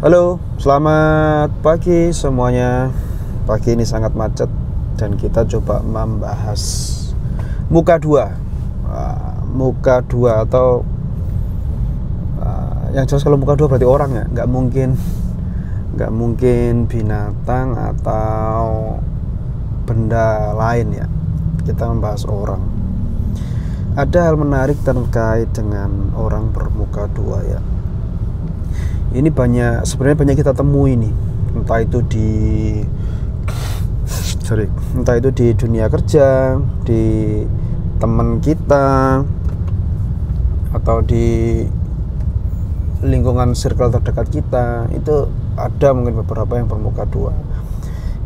Halo, selamat pagi semuanya. Pagi ini sangat macet dan kita coba membahas muka dua. Muka dua atau yang jelas kalau muka dua berarti orang ya, nggak mungkin binatang atau benda lain ya. Kita membahas orang. Ada hal menarik terkait dengan orang bermuka dua ya. Ini sebenarnya banyak kita temui nih, entah itu di dunia kerja, di teman kita, atau di lingkungan circle terdekat kita. Itu ada mungkin beberapa yang bermuka dua.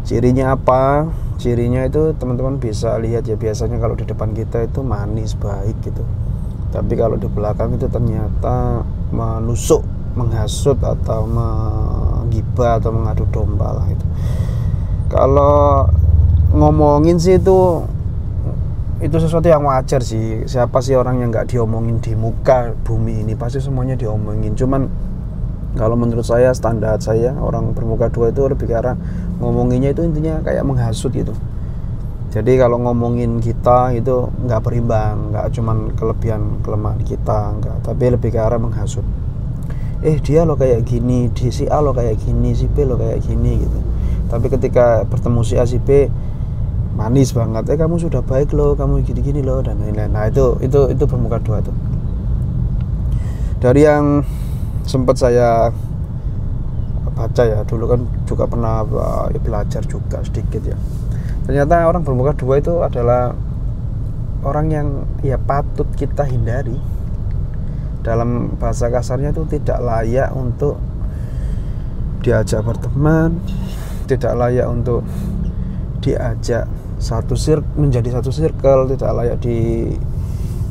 Cirinya apa? Cirinya itu teman-teman bisa lihat ya, biasanya kalau di depan kita itu manis, baik gitu, tapi kalau di belakang itu ternyata menusuk, menghasut atau menggibah atau mengadu domba lah itu. Kalau ngomongin sih itu sesuatu yang wajar sih. Siapa sih orang yang nggak diomongin di muka bumi ini? Pasti semuanya diomongin. Cuman kalau menurut saya, standar saya, orang bermuka dua itu lebih ke arah ngomonginnya itu intinya kayak menghasut gitu. Jadi kalau ngomongin kita itu nggak berimbang, nggak cuman kelebihan kelemahan kita, nggak, tapi lebih ke arah menghasut. Dia lo kayak gini, si A lo kayak gini, si B lo kayak gini gitu. Tapi ketika bertemu si A, si B manis banget, kamu sudah baik lo, kamu gini-gini lo, dan lain-lain. Nah itu bermuka dua tuh. Dari yang sempat saya baca ya, dulu kan juga pernah belajar juga sedikit ya. Ternyata orang bermuka dua itu adalah orang yang ya patut kita hindari. Dalam bahasa kasarnya itu tidak layak untuk diajak berteman, tidak layak untuk diajak menjadi satu circle, tidak layak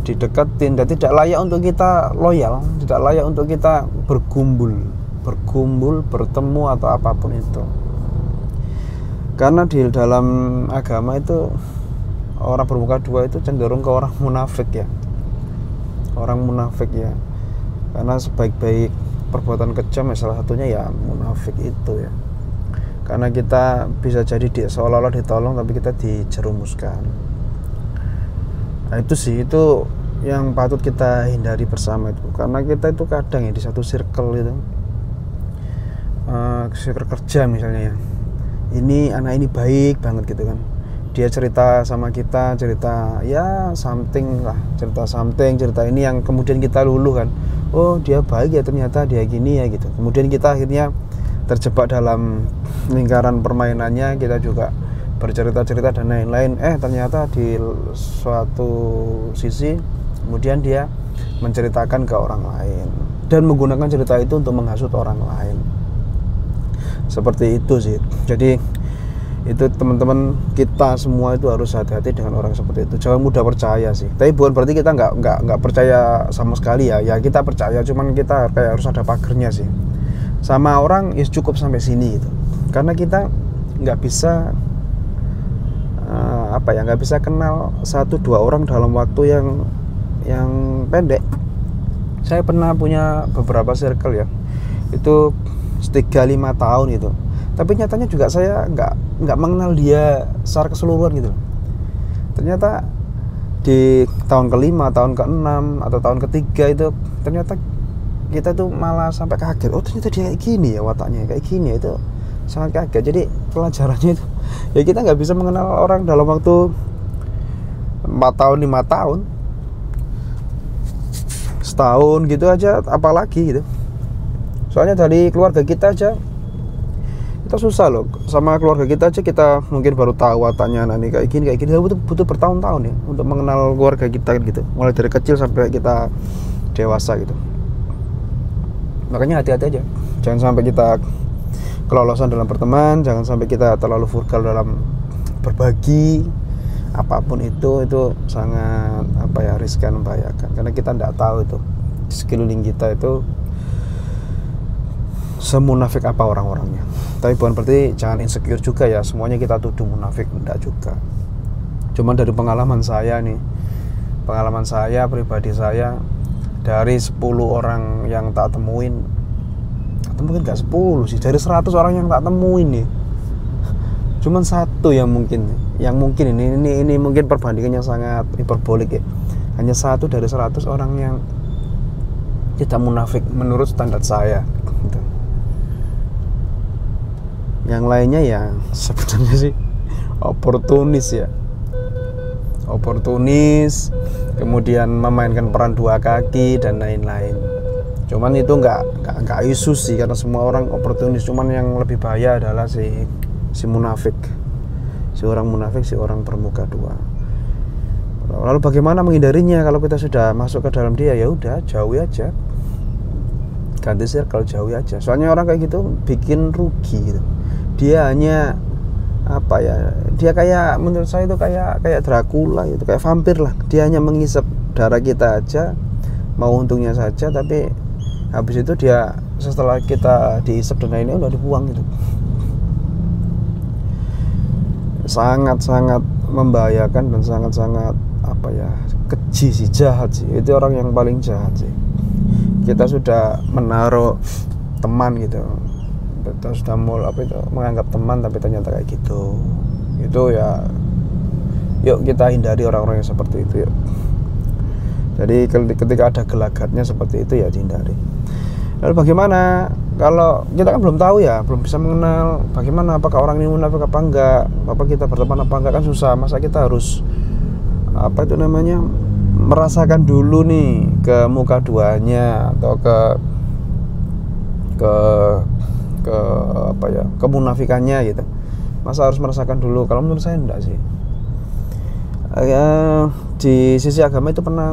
dideketin, dan tidak layak untuk kita loyal, tidak layak untuk kita berkumpul, bertemu atau apapun itu. Karena di dalam agama itu orang bermuka dua itu cenderung ke orang munafik ya. Orang munafik ya, karena sebaik-baik perbuatan kejam ya salah satunya ya munafik itu ya. Karena kita bisa jadi seolah-olah ditolong tapi kita dijerumuskan. Nah itu yang patut kita hindari bersama itu. Karena kita itu kadang ya di satu circle itu, circle kerja misalnya ya, ini anak ini baik banget gitu kan, dia cerita sama kita, cerita ini yang kemudian kita luluh kan, oh dia baik ya, ternyata dia gini ya gitu. Kemudian kita akhirnya terjebak dalam lingkaran permainannya, kita juga bercerita-cerita dan lain-lain. Ternyata di suatu sisi kemudian dia menceritakan ke orang lain dan menggunakan cerita itu untuk menghasut orang lain. Seperti itu sih. Jadi itu teman-teman, kita semua itu harus hati-hati dengan orang seperti itu. Jangan mudah percaya sih. Tapi bukan berarti kita nggak percaya sama sekali ya. Ya kita percaya, cuman kita kayak harus ada pagernya sih. Sama orang cukup sampai sini gitu. Karena kita nggak bisa nggak bisa kenal 1-2 orang dalam waktu yang pendek. Saya pernah punya beberapa circle ya, itu 3-5 tahun gitu. Tapi nyatanya juga saya nggak mengenal dia secara keseluruhan gitu. Ternyata di tahun ke-5, tahun ke-6 atau tahun ke-3 itu ternyata kita tuh malah sampai kaget. Oh ternyata dia kayak gini ya, wataknya kayak gini ya. Itu sangat kaget. Jadi pelajarannya itu ya, kita nggak bisa mengenal orang dalam waktu 4 tahun, 5 tahun, setahun gitu aja, apalagi gitu. Soalnya dari keluarga kita aja kita susah loh, sama keluarga kita aja kita mungkin baru tahu wataknya anak ini kayak gini. Butuh bertahun-tahun ya untuk mengenal keluarga kita gitu, mulai dari kecil sampai kita dewasa gitu. Makanya hati-hati aja, jangan sampai kita kelolosan dalam berteman, jangan sampai kita terlalu vulgar dalam berbagi apapun itu sangat riskan, membahayakan. Karena kita tidak tahu itu di sekeliling kita itu semunafik apa orang-orangnya. Tapi bukan berarti jangan insecure juga ya, semuanya kita tuduh munafik, enggak juga. Cuman dari pengalaman saya pribadi saya, dari 10 orang yang tak temuin atau mungkin nggak 10 sih, dari 100 orang yang tak temuin nih cuman satu yang mungkin ini mungkin perbandingannya sangat hiperbolik ya, hanya satu dari 100 orang yang tidak munafik menurut standar saya gitu. Yang lainnya ya sebenarnya sih oportunis, kemudian memainkan peran dua kaki dan lain-lain. Cuman itu nggak isu sih, karena semua orang oportunis. Cuman yang lebih bahaya adalah si munafik, si orang bermuka dua. Lalu bagaimana menghindarinya? Kalau kita sudah masuk ke dalam dia, ya udah jauhi aja, ganti circle, jauhi aja. Soalnya orang kayak gitu bikin rugi gitu. Dia hanya dia kayak, menurut saya itu kayak Dracula itu, kayak vampir lah. Dia hanya menghisap darah kita aja, mau untungnya saja, tapi habis itu dia setelah kita dihisap dan lainnya udah dibuang gitu. Sangat-sangat membahayakan dan sangat-sangat keji sih, jahat sih. Itu orang yang paling jahat sih. Kita sudah menaruh teman gitu, kita sudah menganggap teman, tapi ternyata kayak gitu. Itu ya, yuk kita hindari orang-orang yang seperti itu yuk. Jadi ketika ada gelagatnya seperti itu ya dihindari. Lalu bagaimana kalau kita kan belum tahu ya, belum bisa mengenal bagaimana, apakah orang ini munafik apa enggak, apa kita berteman apa enggak, kan susah. Masa kita harus merasakan dulu nih ke muka duanya atau kemunafikannya gitu. Masa harus merasakan dulu? Kalau menurut saya enggak sih. Di sisi agama itu ada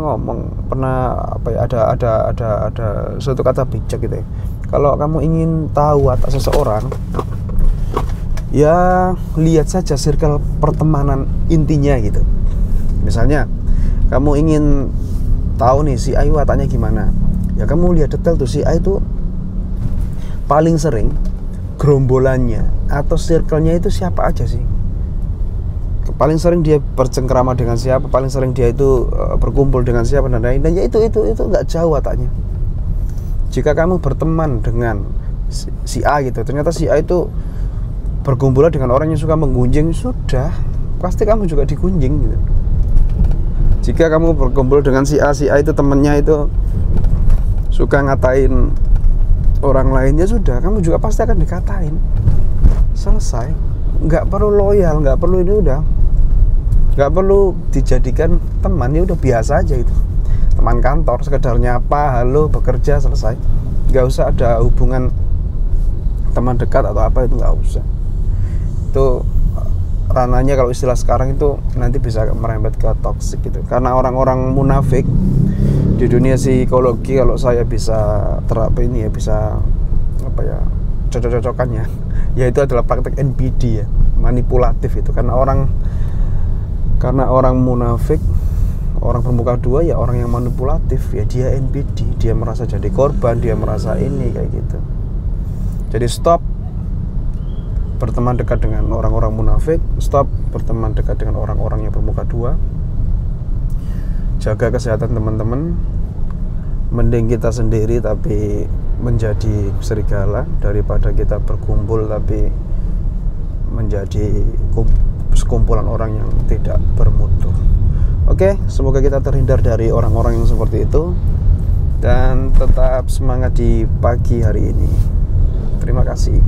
suatu kata bijak gitu ya. Kalau kamu ingin tahu watak seseorang, ya lihat saja circle pertemanan intinya gitu. Misalnya kamu ingin tahu nih si A wataknya gimana, ya kamu lihat detail tuh si A itu paling sering gerombolannya atau circle-nya itu siapa aja sih. Paling sering dia bercengkrama dengan siapa, paling sering dia itu berkumpul dengan siapa dan lain-lain. Dan ya itu nggak jauh wataknya. Jika kamu berteman dengan si A gitu, ternyata si A itu berkumpul dengan orang yang suka menggunjing, sudah pasti kamu juga digunjing gitu. Jika kamu berkumpul dengan si A itu temennya itu suka ngatain orang lainnya, sudah kamu juga pasti akan dikatain. Selesai. Nggak perlu loyal, nggak perlu ini, udah nggak perlu dijadikan teman, ya udah biasa aja itu, teman kantor, sekedar nyapa, halo, bekerja, selesai. Nggak usah ada hubungan teman dekat atau apa, itu nggak usah. Itu ranahnya kalau istilah sekarang itu nanti bisa merembet ke toksik gitu. Karena orang-orang munafik di dunia psikologi, kalau saya bisa terapi ini ya, bisa cocok-cocokannya, yaitu adalah praktek NPD ya, manipulatif itu. Karena orang munafik, orang bermuka dua ya orang yang manipulatif ya, dia NPD, dia merasa jadi korban, dia merasa ini kayak gitu. Jadi stop berteman dekat dengan orang-orang munafik, stop berteman dekat dengan orang-orang yang bermuka dua. Jaga kesehatan teman-teman. Mending kita sendiri tapi menjadi serigala, daripada kita berkumpul tapi menjadi sekumpulan orang yang tidak bermutu. Oke, semoga kita terhindar dari orang-orang yang seperti itu dan tetap semangat di pagi hari ini. Terima kasih.